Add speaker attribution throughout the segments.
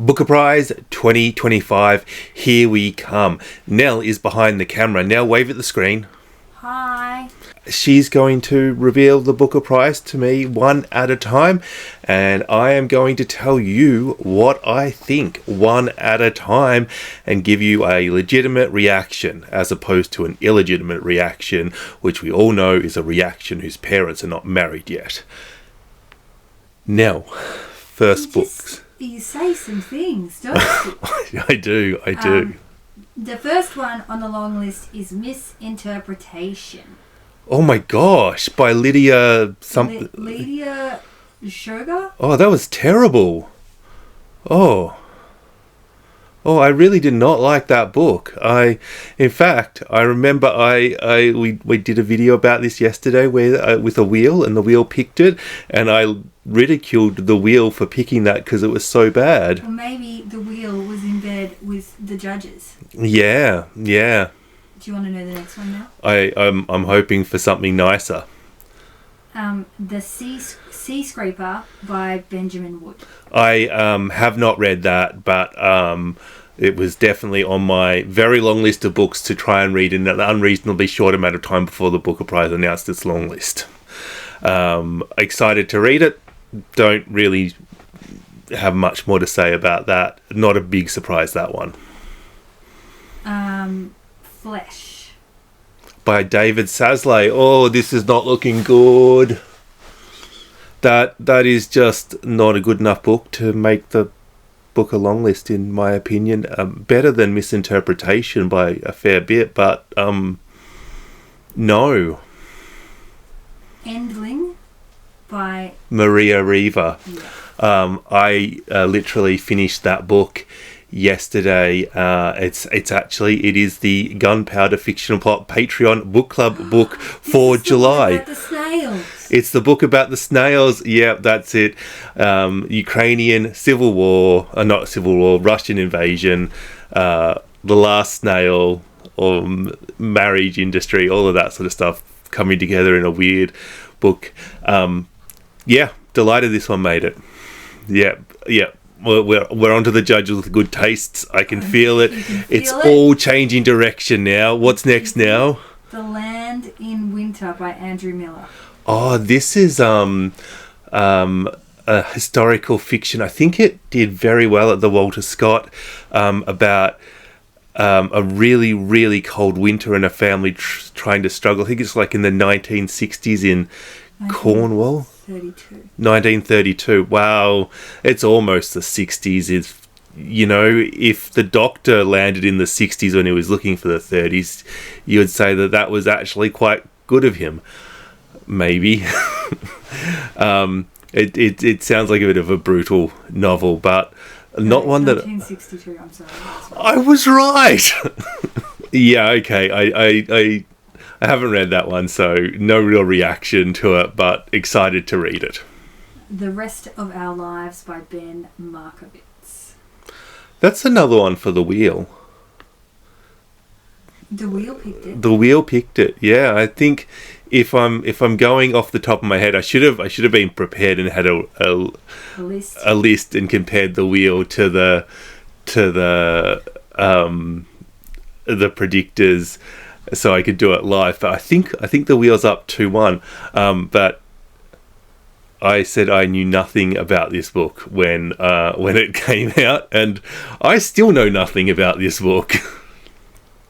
Speaker 1: Booker Prize 2025, here we come. Nell is behind the camera. Nell, wave at the screen.
Speaker 2: Hi.
Speaker 1: She's going to reveal the Booker Prize to me one at a time, and I am going to tell you what I think one at a time and give you a legitimate reaction as opposed to an illegitimate reaction, which we all know is a reaction whose parents are not married yet. Nell, first books.
Speaker 2: You say some things, don't you?
Speaker 1: I do.
Speaker 2: The first one on the long list is Misinterpretation.
Speaker 1: Oh my gosh, by Lydia
Speaker 2: Lydia Sugar?
Speaker 1: Oh, that was terrible. Oh, I really did not like that book. In fact, I remember we did a video about this yesterday where with a wheel, and the wheel picked it, and I ridiculed the wheel for picking that because it was so bad.
Speaker 2: Or maybe the wheel was in bed with the judges.
Speaker 1: Yeah.
Speaker 2: Do you want to know the next one now?
Speaker 1: I'm hoping for something nicer.
Speaker 2: The Sea Scraper by Benjamin Wood.
Speaker 1: I have not read that, but it was definitely on my very long list of books to try and read in an unreasonably short amount of time before the Booker Prize announced its long list. Excited to read it. Don't really have much more to say about that. Not a big surprise, that one.
Speaker 2: Flesh.
Speaker 1: By David Sasley. Oh, this is not looking good. That is just not a good enough book to make the Booker long list, in my opinion. Better than Misinterpretation by a fair bit, but no.
Speaker 2: Endling by
Speaker 1: Maria Riva.
Speaker 2: Yeah.
Speaker 1: I literally finished that book yesterday. It is the Gunpowder Fictional Plot Patreon book club book for July.
Speaker 2: About the snails.
Speaker 1: It's the book about the snails. Yeah, that's it. Ukrainian civil war, not civil war, Russian invasion, the last snail, marriage industry, all of that sort of stuff coming together in a weird book. Delighted this one made it. Yeah. We're onto the judges with good tastes. I can feel it. It's all changing direction now. What's next now?
Speaker 2: The Land in Winter by Andrew Miller.
Speaker 1: Oh, this is a historical fiction. I think it did very well at the Walter Scott, about a really, really cold winter and a family trying to struggle. I think it's like in the 1960s in Cornwall. 1932. Wow, it's almost the 60s. If the Doctor landed in the 60s when he was looking for the 30s, you would say that was actually quite good of him. Maybe. It sounds like a bit of a brutal novel, but not one that...
Speaker 2: 1962, I'm sorry.
Speaker 1: I was right! Yeah, okay. I haven't read that one, so no real reaction to it, but excited to read it.
Speaker 2: The Rest of Our Lives by Ben Markovitz.
Speaker 1: That's another one for the wheel.
Speaker 2: The wheel picked it.
Speaker 1: The wheel picked it. Yeah, I think if I'm going off the top of my head, I should have been prepared and had a list and compared the wheel to the predictors, so I could do it live. But I think the wheel's up 2-1. But I said I knew nothing about this book when it came out, and I still know nothing about this book.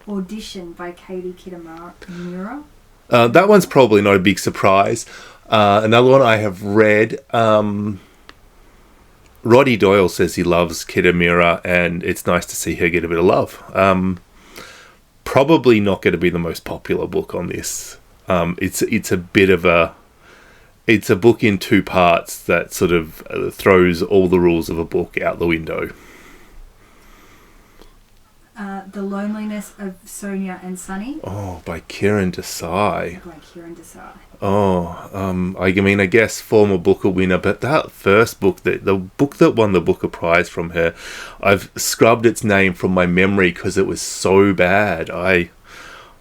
Speaker 2: Audition by Katie Kitamura.
Speaker 1: That one's probably not a big surprise. Another one I have read. Roddy Doyle says he loves Kitamura, and it's nice to see her get a bit of love. Probably not going to be the most popular book on this. It's a bit of it's a book in 2 parts that sort of throws all the rules of a book out the window.
Speaker 2: The Loneliness of Sonia and Sunny.
Speaker 1: Oh, by Kiran Desai. I guess former Booker winner, but that first book, the book that won the Booker Prize from her, I've scrubbed its name from my memory because it was so bad. And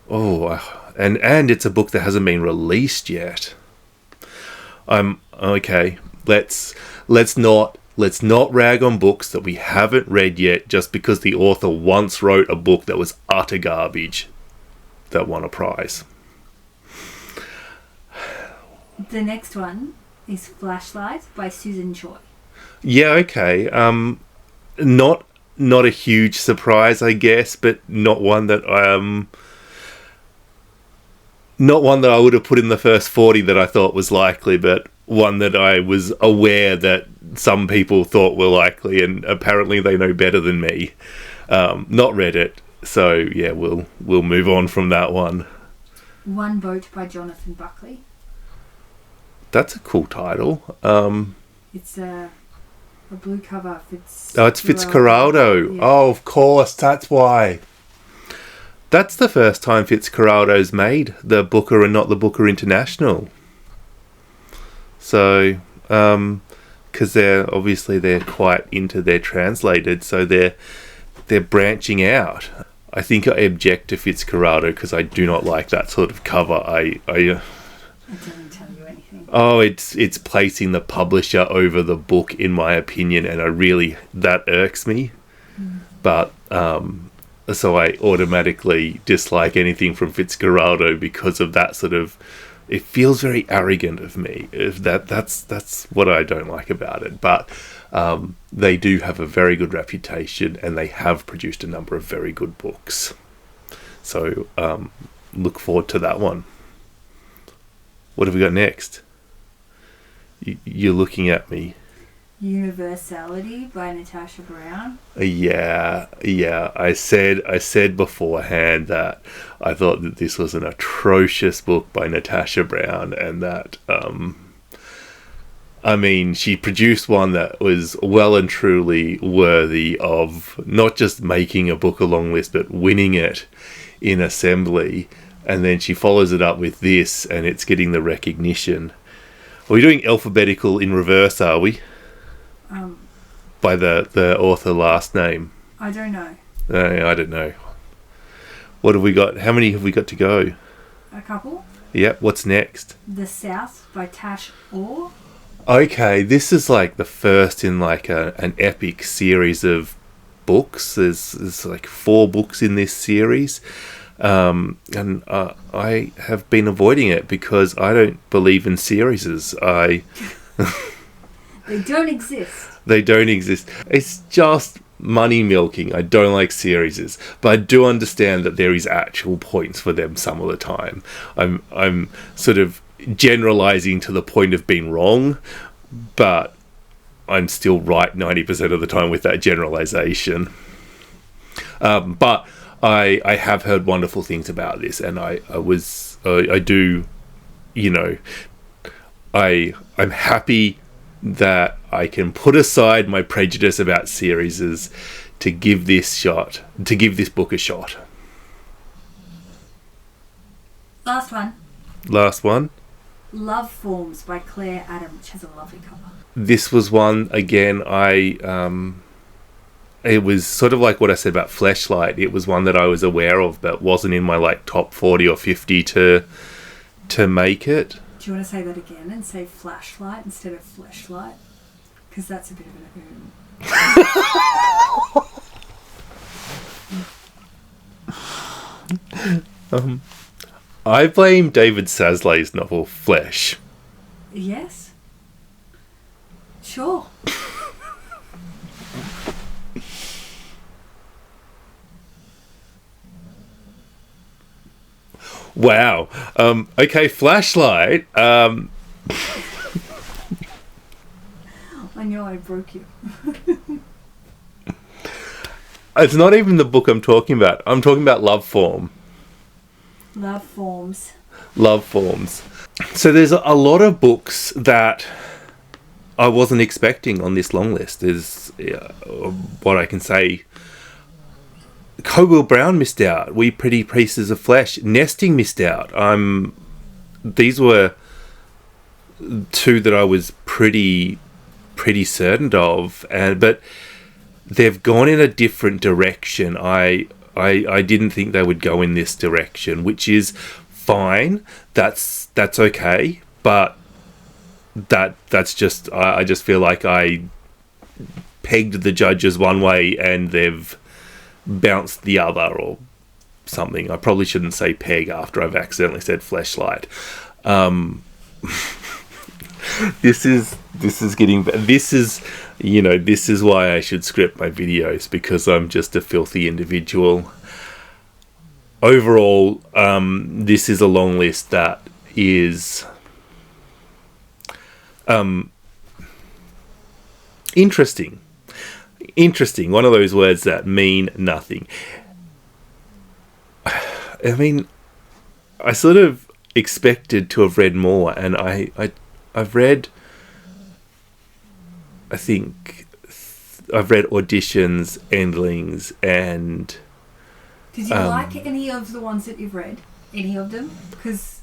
Speaker 1: it's a book that hasn't been released yet. Okay, let's not let's not rag on books that we haven't read yet just because the author once wrote a book that was utter garbage that won a prize.
Speaker 2: The next one is Flashlight by Susan Choi.
Speaker 1: Yeah, okay. Not a huge surprise, I guess, but not one that I would have put in the first 40 that I thought was likely, but one that I was aware that some people thought were likely, and apparently they know better than me. Not read it, so yeah, we'll move on from that one.
Speaker 2: One Boat by Jonathan Buckley.
Speaker 1: That's a cool title.
Speaker 2: It's a blue cover.
Speaker 1: It's Fitzcarraldo.
Speaker 2: Yeah.
Speaker 1: Oh, of course, that's why. That's the first time Fitzcarraldo's made the Booker and not the Booker International. So, because they're quite into their translated, so they're branching out. I think I object to Fitzcarraldo because I do not like that sort of cover.
Speaker 2: It doesn't tell you anything.
Speaker 1: Oh, it's placing the publisher over the book, in my opinion, and that irks me. But so I automatically dislike anything from Fitzcarraldo because of that sort of. It feels very arrogant of me. That's what I don't like about it. But they do have a very good reputation, and they have produced a number of very good books. So look forward to that one. What have we got next? You're looking at me.
Speaker 2: Universality by Natasha Brown.
Speaker 1: Yeah. I said beforehand that I thought that this was an atrocious book by Natasha Brown, and that she produced one that was well and truly worthy of not just making a book along list, but winning it in assembly. And then she follows it up with this, and it's getting the recognition. Are we doing alphabetical in reverse, are we? By the author last name?
Speaker 2: I don't know.
Speaker 1: I don't know. What have we got? How many have we got to go?
Speaker 2: A couple.
Speaker 1: Yep, what's next?
Speaker 2: The South by Tash Orr.
Speaker 1: Okay, this is like the first in like an epic series of books. There's like 4 books in this series. And I have been avoiding it because I don't believe in series.
Speaker 2: They don't exist.
Speaker 1: They don't exist. It's just money milking. I don't like series, but I do understand that there is actual points for them some of the time. I'm sort of generalizing to the point of being wrong, but I'm still right 90% of the time with that generalization. But I have heard wonderful things about this, and I'm happy that I can put aside my prejudice about series to give this book a shot.
Speaker 2: Last one. Love Forms by Claire Adam, which has a lovely cover.
Speaker 1: This was one, again, it was sort of like what I said about Fleshlight. It was one that I was aware of, but wasn't in my like top 40 or 50 to make it.
Speaker 2: Do you want to say that again and say Flashlight instead of Fleshlight? Because that's a bit of an
Speaker 1: I blame David Sasley's novel Flesh.
Speaker 2: Yes. Sure.
Speaker 1: Wow. Okay, Flashlight.
Speaker 2: I know I broke you.
Speaker 1: It's not even the book I'm talking about. I'm talking about Love Forms. So there's a lot of books that I wasn't expecting on this long list. Is what I can say. Cowill Brown missed out. We Pretty Pieces of Flesh. Nesting missed out. These were 2 that I was pretty certain of, but they've gone in a different direction. I didn't think they would go in this direction, which is fine. That's okay, but that's just I just feel like I pegged the judges one way and they've bounced the other or something. I probably shouldn't say peg after I've accidentally said fleshlight. This is why I should script my videos, because I'm just a filthy individual. Overall, this is a long list that is interesting. Interesting. One of those words that mean nothing. I mean, I sort of expected to have read more, and I've read, I think, I've read Auditions, Endlings, and...
Speaker 2: Did you like any of the ones that you've read? Any of them? Because...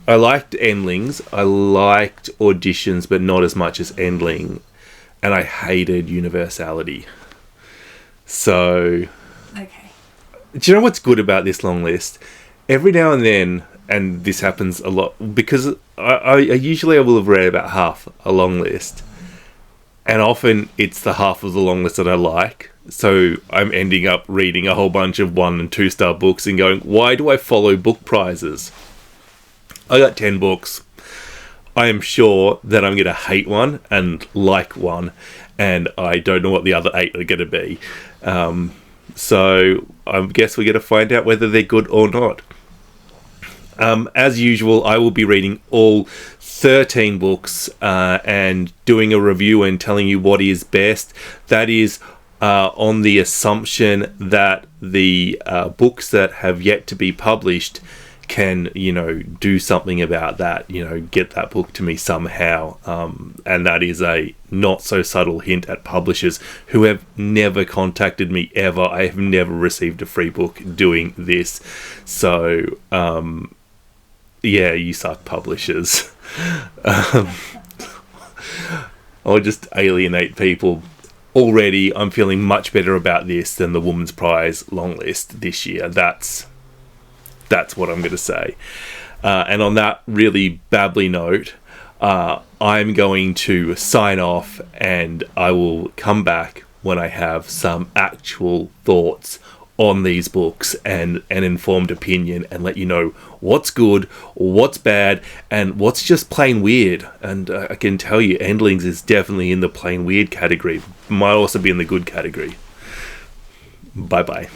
Speaker 1: I liked Endlings, I liked Auditions, but not as much as Endling, and I hated Universality. So...
Speaker 2: Okay.
Speaker 1: Do you know what's good about this long list? Every now and then, and this happens a lot, because I usually will have read about half a long list, and often it's the half of the long list that I like, so I'm ending up reading a whole bunch of 1 and 2 star books and going, why do I follow book prizes? I got 10 books. I am sure that I'm going to hate one and like one, and I don't know what the other 8 are going to be. So I guess we're going to find out whether they're good or not. As usual, I will be reading all 13 books and doing a review and telling you what is best. That is on the assumption that the books that have yet to be published can, do something about that, get that book to me somehow. And that is a not so subtle hint at publishers who have never contacted me ever. I have never received a free book doing this. So, yeah, you suck, publishers. I'll just alienate people. Already, I'm feeling much better about this than the Woman's Prize long list this year. That's what I'm going to say. And on that really babbly note, I'm going to sign off, and I will come back when I have some actual thoughts on these books and an informed opinion, and let you know what's good, what's bad, and what's just plain weird. And I can tell you, Endlings is definitely in the plain weird category. Might also be in the good category. Bye-bye.